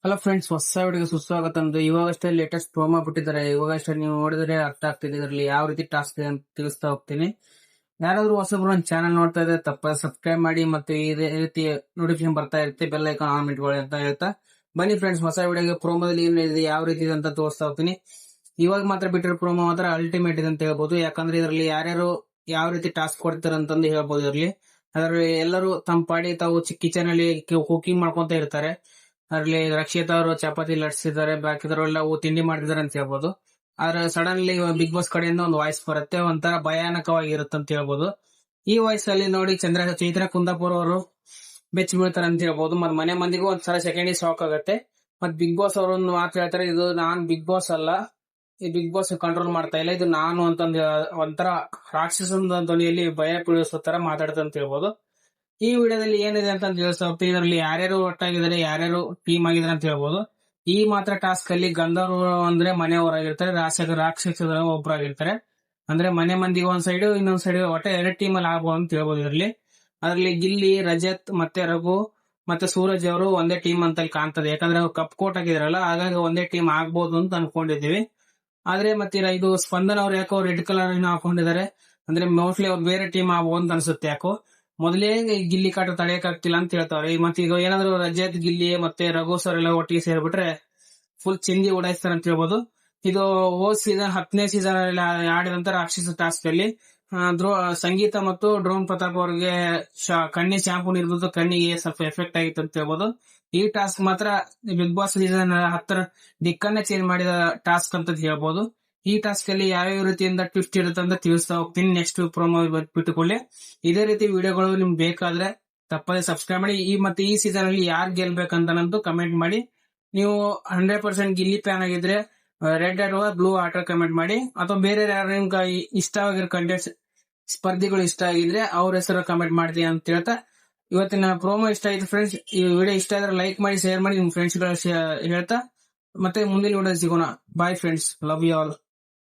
Hello friends, ಹೊಸ ವಿಡಿಯೋಗೆ ಸುಸ್ವಾಗತ. ಅಂದ್ರೆ ಇವಾಗಷ್ಟೇ ಲೇಟೆಸ್ಟ್ ಪ್ರೋಮೋ ಬಿಟ್ಟಿದ್ದಾರೆ. ಇವಾಗಷ್ಟೇ ನೀವು ನೋಡಿದ್ರೆ ಅರ್ಥ ಆಗ್ತಿದೆ ಇದರಲ್ಲಿ ಯಾವ ರೀತಿ ಟಾಸ್ಕ್ ಇದೆ ಅಂತ ತಿಳಿಸ್ತಾ ಹೋಗ್ತೀನಿ. ಯಾರಾದ್ರೂ ಹೊಸಬ್ರು ನನ್ನ ಚಾನಲ್ ನೋಡ್ತಾ ಇದ್ರೆ ತಪ್ಪ ಸಬ್ಸ್ಕ್ರೈಬ್ ಮಾಡಿ, ಮತ್ತೆ ಇದೇ ರೀತಿ ನೋಟಿಫಿಕೇಶನ್ ಬರ್ತಾ ಇರುತ್ತೆ, ಬೆಲ್ ಐಕಾನ್ ಆನ್ ಇಟ್ಕೊಳ್ಳಿ ಅಂತ ಹೇಳ್ತಾ ಬನ್ನಿ ಫ್ರೆಂಡ್ಸ್, ಹೊಸ ವಿಡಿಯೋಗೆ ಪ್ರೋಮೋದಲ್ಲಿ ಏನಿದೆ ಯಾವ ರೀತಿ ಇದೆ ಅಂತ ತೋರಿಸ್ತಾ ಹೋಗ್ತೀನಿ. ಇವಾಗ ಮಾತ್ರ ಬಿಟ್ಟಿರೋ ಪ್ರೋಮೋ ಮಾತ್ರ ಅಲ್ಟಿಮೇಟ್ ಇದೆ ಅಂತ ಹೇಳ್ಬೋದು. ಯಾಕಂದ್ರೆ ಇದರಲ್ಲಿ ಯಾರ್ಯಾರು ಯಾವ ರೀತಿ ಟಾಸ್ಕ್ ಕೊಡ್ತಾರೆ ಅಂತಂದು ಹೇಳ್ಬೋದು. ಅದರಲ್ಲಿ ಎಲ್ಲರೂ ತಮ್ಮ ಪಾಡಿ ತಾವು ಕಿಚನ್ ಅಲ್ಲಿ ಕುಕಿಂಗ್ ಮಾಡ್ಕೊಂತ ಇರ್ತಾರೆ. ಅದರಲ್ಲಿ ರಕ್ಷಿತಾ ಅವರು ಚಪಾತಿ ಲಟ್ಸಿದ್ದಾರೆ, ಬಾಕಿದವರೆಲ್ಲ ತಿಂಡಿ ಮಾಡ್ತಿದ್ದಾರೆ ಅಂತ ಹೇಳ್ಬೋದು. ಆದ್ರೆ ಸಡನ್ಲಿ ಬಿಗ್ ಬಾಸ್ ಕಡೆಯಿಂದ ಒಂದು ವಾಯ್ಸ್ ಬರುತ್ತೆ, ಒಂಥರ ಭಯಾನಕವಾಗಿರುತ್ತೆ ಅಂತ ಹೇಳ್ಬೋದು. ಈ ವಾಯ್ಸ್ ಅಲ್ಲಿ ನೋಡಿ ಚೈತ್ರ ಕುಂದಾಪುರ್ ಅವರು ಬೆಚ್ಚ ಬೀಳ್ತಾರೆ ಅಂತ ಹೇಳ್ಬೋದು. ಮತ್ ಮನೆ ಮಂದಿಗೂ ಒಂದ್ಸಲ ಸೆಕೆಂಡ್ ಶಾಕ್ ಆಗುತ್ತೆ. ಮತ್ ಬಿಗ್ ಬಾಸ್ ಅವರು ಒಂದು ಮಾತು ಹೇಳ್ತಾರೆ, ಇದು ನಾನ್ ಬಿಗ್ ಬಾಸ್ ಅಲ್ಲ, ಈ ಬಿಗ್ ಬಾಸ್ ಕಂಟ್ರೋಲ್ ಮಾಡ್ತಾ ಇಲ್ಲ, ಇದು ನಾನು ಅಂತಂದು ಒಂಥರ ರಾಕ್ಷಸನ ಧ್ವನಿಯಲ್ಲಿ ಭಯ ಬೀಳಿಸೋ ತರ ಮಾತಾಡ್ತಾರೆ ಅಂತ ಹೇಳ್ಬೋದು. ಈ ವಿಡಿಯೋದಲ್ಲಿ ಏನಿದೆ ಅಂತ ತಿಳಿಸ್ತಾ ಹೋಗ್ತೀನಿ. ಇದರಲ್ಲಿ ಯಾರ್ಯಾರು ಒಟ್ಟಾಗಿದ್ದಾರೆ, ಯಾರ್ಯಾರು ಟೀಮ್ ಆಗಿದ್ದಾರೆ ಅಂತ ಹೇಳ್ಬೋದು. ಈ ಮಾತ್ರ ಟಾಸ್ಕ್ ಅಲ್ಲಿ ಗಂಧರ್ವರು ಅಂದ್ರೆ ಮನೆಯವರಾಗಿರ್ತಾರೆ, ರಾಕ್ಷಸರ ಒಬ್ಬರಾಗಿರ್ತಾರೆ. ಅಂದ್ರೆ ಮನೆ ಮಂದಿಗೆ ಒಂದ್ ಸೈಡ್, ಇನ್ನೊಂದ್ ಸೈಡ್ ಒಟ್ಟೆ ಎರಡು ಟೀಮ್ ಅಲ್ಲಿ ಆಗ್ಬೋದು ಅಂತ ಹೇಳ್ಬೋದು. ಅದರಲ್ಲಿ ಗಿಲ್ಲಿ, ರಜತ್ ಮತ್ತೆ ರಘು ಮತ್ತೆ ಸೂರಜ್ ಅವರು ಒಂದೇ ಟೀಮ್ ಅಂತ ಕಾಣ್ತದೆ. ಯಾಕಂದ್ರೆ ಅವ್ರು ಕಪ್ ಕೋಟ್ ಆಗಿದಾರಲ್ಲ, ಹಾಗಾಗಿ ಒಂದೇ ಟೀಮ್ ಆಗ್ಬೋದು ಅಂತ ಅನ್ಕೊಂಡಿದೀವಿ. ಆದ್ರೆ ಮತ್ತೆ ಇದು ಸ್ಪಂದನ್ ಅವ್ರು ಯಾಕೋ ರೆಡ್ ಕಲರ್ ಹಾಕೊಂಡಿದ್ದಾರೆ, ಅಂದ್ರೆ ಮೋಸ್ಟ್ಲಿ ಅವ್ರು ಬೇರೆ ಟೀಮ್ ಆಗ್ಬೋದು ಅಂತ ಅನ್ಸುತ್ತೆ. ಯಾಕೋ ಮೊದಲೇ ಗಿಲ್ಲಿ ಕಾಟ ತಡೆಯಕ್ಕಾಗ್ತಿಲ್ಲ ಅಂತ ಹೇಳ್ತಾವ್ರೆ. ಮತ್ತೆ ಈಗ ಏನಾದ್ರು ರಜತ್, ಗಿಲ್ಲಿ ಮತ್ತೆ ರಘು ಸರ್ ಎಲ್ಲ ಒಟ್ಟಿಗೆ ಸೇರ್ಬಿಟ್ರೆ ಫುಲ್ ಚಿಂದಿ ಉಡಾಯಿಸ್ತಾರೆ ಅಂತ ಹೇಳ್ಬೋದು. ಇದು ಹೋದ್ ಸೀಸನ್ 10ನೇ ಸೀಸನ್ ಅಲ್ಲಿ ಆಡಿದಂತ ರಾಕ್ಷಸ ಟಾಸ್ಕ್ ಅಲ್ಲಿ ಸಂಗೀತ ಮತ್ತು ಡ್ರೋನ್ ಪ್ರತಾಪ್ ಅವರಿಗೆ ಕಣ್ಣಿ ಶಾಂಪೂ ನೀಡಿದ್ದು ಕಣ್ಣಿಗೆ ಸ್ವಲ್ಪ ಎಫೆಕ್ಟ್ ಆಗಿತ್ತು ಅಂತ ಹೇಳ್ಬೋದು. ಈ ಟಾಸ್ಕ್ ಮಾತ್ರ ಬಿಗ್ ಬಾಸ್ ಸೀಸನ್ 10 ದಿಕ್ಕನ್ನೇ ಚೇಂಜ್ ಮಾಡಿದ ಟಾಸ್ಕ್ ಅಂತ ಹೇಳ್ಬೋದು. ಈ ಟಾಸ್ಕ್ ಅಲ್ಲಿ ಯಾವ್ಯಾವ ರೀತಿಯಿಂದ ಟ್ವಿಸ್ಟ್ ಇರುತ್ತೆ ಅಂತ ತಿಳಿಸ್ತಾ ಹೋಗ್ತೀನಿ ನೆಕ್ಸ್ಟ್ ಪ್ರೋಮೋ ಬಿಟ್ಟುಕೊಳ್ಳಿ. ಇದೇ ರೀತಿ ವಿಡಿಯೋಗಳು ನಿಮ್ಗೆ ಬೇಕಾದ್ರೆ ತಪ್ಪದೆ ಸಬ್ಸ್ಕ್ರೈಬ್ ಮಾಡಿ. ಮತ್ತೆ ಈ ಸೀಸನ್ ಅಲ್ಲಿ ಯಾರು ಗೆಲ್ಬೇಕಂತನಂತೂ ಕಮೆಂಟ್ ಮಾಡಿ. ನೀವು 100% ಗಿಲ್ಲಿ ಫ್ಯಾನ್ ಆಗಿದ್ರೆ ರೆಡ್ ಅಥವಾ ಬ್ಲೂ ಆಟೋ ಕಮೆಂಟ್ ಮಾಡಿ, ಅಥವಾ ಬೇರೆ ಯಾರು ನಿಮ್ಗೆ ಇಷ್ಟವಾಗಿರೋ ಕಂಟೆಂಟ್ಸ್ ಸ್ಪರ್ಧಿಗಳು ಇಷ್ಟ ಆಗಿದ್ರೆ ಅವ್ರ ಹೆಸರು ಕಮೆಂಟ್ ಮಾಡ್ತೀವಿ ಅಂತ ಹೇಳ್ತಾ ಇವತ್ತಿನ ಪ್ರೋಮೋ ಇಷ್ಟ ಆಯ್ತು ಫ್ರೆಂಡ್ಸ್. ಈ ವಿಡಿಯೋ ಇಷ್ಟ ಆದ್ರೆ ಲೈಕ್ ಮಾಡಿ, ಶೇರ್ ಮಾಡಿ, ನಿಮ್ ಫ್ರೆಂಡ್ಸ್ ಹೇಳ್ತಾ ಮತ್ತೆ ಮುಂದಿನ ವಿಡಿಯೋ ಸಿಗೋಣ. Bye friends, love you all.